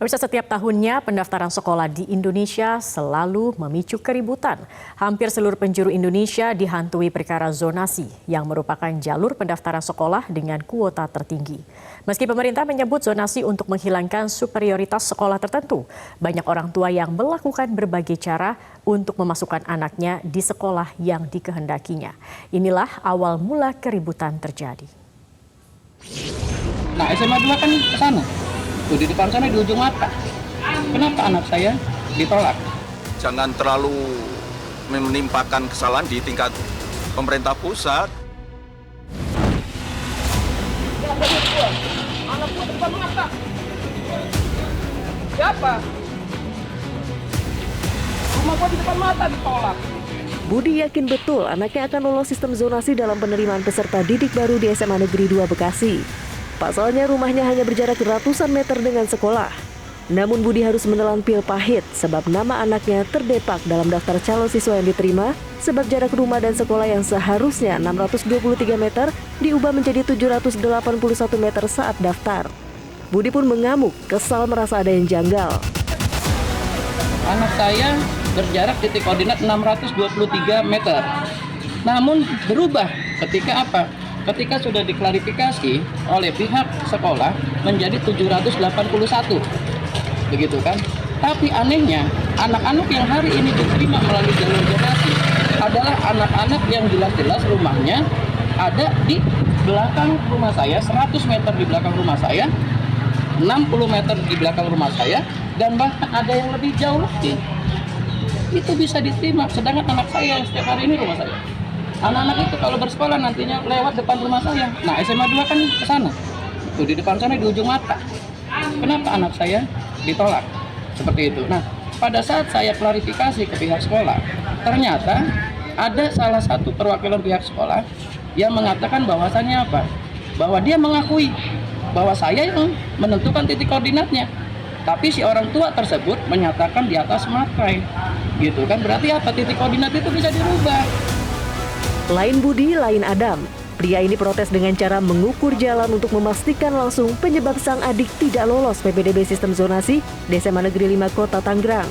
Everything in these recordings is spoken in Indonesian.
Pemirsa, setiap tahunnya pendaftaran sekolah di Indonesia selalu memicu keributan. Hampir seluruh penjuru Indonesia dihantui perkara zonasi yang merupakan jalur pendaftaran sekolah dengan kuota tertinggi. Meski pemerintah menyebut zonasi untuk menghilangkan superioritas sekolah tertentu, banyak orang tua yang melakukan berbagai cara untuk memasukkan anaknya di sekolah yang dikehendakinya. Inilah awal mula keributan terjadi. Nah, SMA 2 kan ke sana. Tuh di depan sana di ujung mata. Kenapa anak saya ditolak? Jangan terlalu menimpakan kesalahan di tingkat pemerintah pusat. Anakku depan mata. Siapa? Rumah gua di depan mata ditolak. Budi yakin betul anaknya akan lolos sistem zonasi dalam penerimaan peserta didik baru di SMA Negeri 2 Bekasi. Pasalnya rumahnya hanya berjarak ratusan meter dengan sekolah. Namun Budi harus menelan pil pahit sebab nama anaknya terdepak dalam daftar calon siswa yang diterima sebab jarak rumah dan sekolah yang seharusnya 623 meter diubah menjadi 781 meter saat daftar. Budi pun mengamuk, kesal merasa ada yang janggal. Anak saya berjarak titik koordinat 623 meter. Namun berubah ketika apa? Ketika sudah diklarifikasi oleh pihak sekolah menjadi 781. Begitu kan? Tapi anehnya, anak-anak yang hari ini diterima melalui jalur zonasi adalah anak-anak yang jelas-jelas rumahnya ada di belakang rumah saya, 100 meter di belakang rumah saya, 60 meter di belakang rumah saya, dan bahkan ada yang lebih jauh lagi. Itu bisa diterima, sedangkan anak saya yang setiap hari ini rumah saya. Anak-anak itu kalau bersekolah nantinya lewat depan rumah saya. Nah, SMA 2 kan ke sana. Tuh di depan sana di ujung mata. Kenapa anak saya ditolak? Seperti itu. Nah, pada saat saya klarifikasi ke pihak sekolah, ternyata ada salah satu perwakilan pihak sekolah yang mengatakan bahwasannya apa? Bahwa dia mengakui bahwa saya yang menentukan titik koordinatnya. Tapi si orang tua tersebut menyatakan di atas matrai. Gitu kan, berarti apa? Titik koordinat itu bisa dirubah. Lain Budi, lain Adam. Pria ini protes dengan cara mengukur jalan untuk memastikan langsung penyebab sang adik tidak lolos PPDB sistem zonasi di SMA Negeri 5 Kota Tangerang.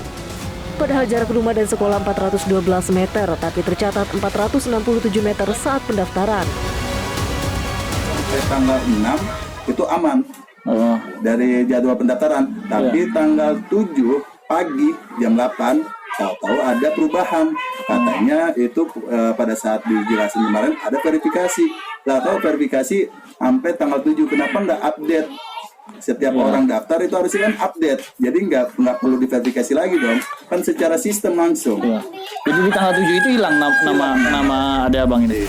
Padahal jarak rumah dan sekolah 412 meter, tapi tercatat 467 meter saat pendaftaran. Tanggal 6 itu aman dari jadwal pendaftaran, tapi tanggal 7 pagi jam 8 tahu-tahu ada perubahan. Katanya itu pada saat dijelasin kemarin ada verifikasi. Tahu verifikasi sampai tanggal 7. Kenapa nggak update? Setiap orang daftar itu harusnya kan update. Jadi nggak perlu diverifikasi lagi dong. Kan secara sistem langsung. Jadi di tanggal 7 itu hilang nama ada abang ini.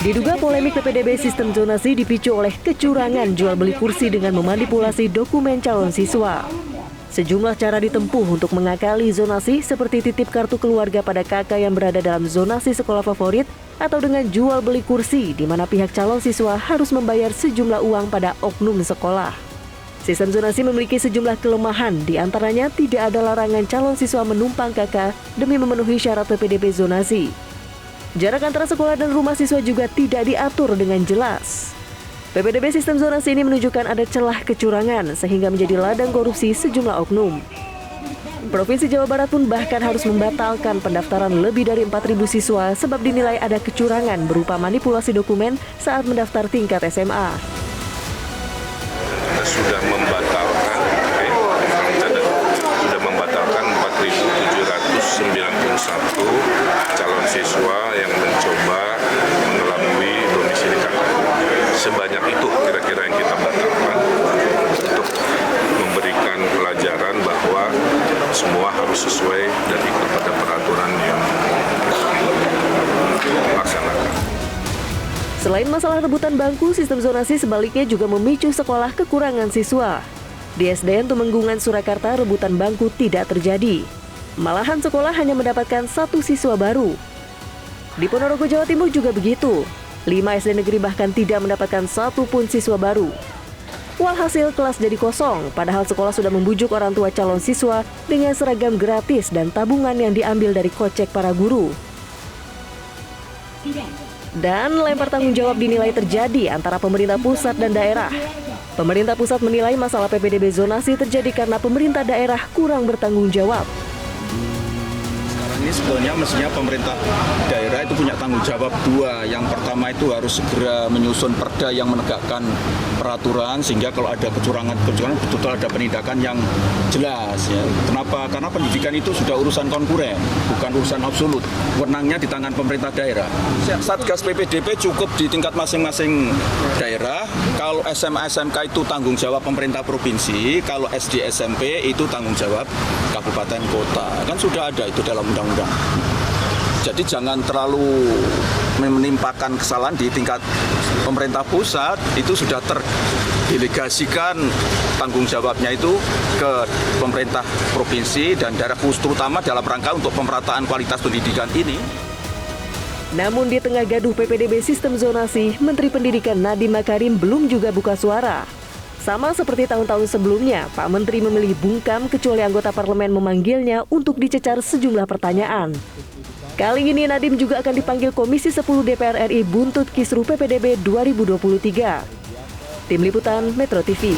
Diduga polemik PPDB sistem zonasi dipicu oleh kecurangan jual beli kursi dengan memanipulasi dokumen calon siswa. Sejumlah cara ditempuh untuk mengakali zonasi seperti titip kartu keluarga pada kakak yang berada dalam zonasi sekolah favorit atau dengan jual beli kursi di mana pihak calon siswa harus membayar sejumlah uang pada oknum sekolah. Sistem zonasi memiliki sejumlah kelemahan, di antaranya tidak ada larangan calon siswa menumpang kakak demi memenuhi syarat PPDB zonasi. Jarak antara sekolah dan rumah siswa juga tidak diatur dengan jelas. PPDB sistem zonasi ini menunjukkan ada celah kecurangan sehingga menjadi ladang korupsi sejumlah oknum. Provinsi Jawa Barat pun bahkan harus membatalkan pendaftaran lebih dari 4.000 siswa sebab dinilai ada kecurangan berupa manipulasi dokumen saat mendaftar tingkat SMA. Kita sudah membatalkan 4.791 calon siswa yang mencoba mengelabui domisili kakak. Sebanyak itu kira-kira yang kita batalkan untuk memberikan pelajaran bahwa semua harus sesuai dan ikut pada peraturan yang dilaksanakan. Selain masalah rebutan bangku, sistem zonasi sebaliknya juga memicu sekolah kekurangan siswa. Di SDN Tumenggungan, Surakarta, rebutan bangku tidak terjadi. Malahan sekolah hanya mendapatkan 1 siswa baru. Di Ponorogo, Jawa Timur juga begitu. 5 SD negeri bahkan tidak mendapatkan 1 pun siswa baru. Walhasil kelas jadi kosong, padahal sekolah sudah membujuk orang tua calon siswa dengan seragam gratis dan tabungan yang diambil dari kocek para guru. Dan lempar tanggung jawab dinilai terjadi antara pemerintah pusat dan daerah. Pemerintah pusat menilai masalah PPDB zonasi terjadi karena pemerintah daerah kurang bertanggung jawab. Sekarang ini sebetulnya mestinya pemerintah daerah itu punya tanggung jawab dua. Yang pertama itu harus segera menyusun perda yang menegakkan peraturan sehingga kalau ada kecurangan betul-betul ada penindakan yang jelas. Ya. Kenapa? Karena pendidikan itu sudah urusan konkuren, bukan urusan absolut. Wewenangnya di tangan pemerintah daerah. Satgas PPDB cukup di tingkat masing-masing daerah. Kalau SMA SMK itu tanggung jawab pemerintah provinsi, kalau SD SMP itu tanggung jawab kabupaten kota. Kan sudah ada itu dalam undang-undang. Jadi jangan terlalu menimpakan kesalahan di tingkat pemerintah pusat, itu sudah terdelegasikan tanggung jawabnya itu ke pemerintah provinsi dan daerah khusus terutama dalam rangka untuk pemerataan kualitas pendidikan ini. Namun di tengah gaduh PPDB sistem zonasi, Menteri Pendidikan Nadiem Makarim belum juga buka suara. Sama seperti tahun-tahun sebelumnya, Pak Menteri memilih bungkam kecuali anggota parlemen memanggilnya untuk dicecar sejumlah pertanyaan. Kali ini Nadiem juga akan dipanggil Komisi 10 DPR RI buntut Kisruh PPDB 2023. Tim Liputan Metro TV.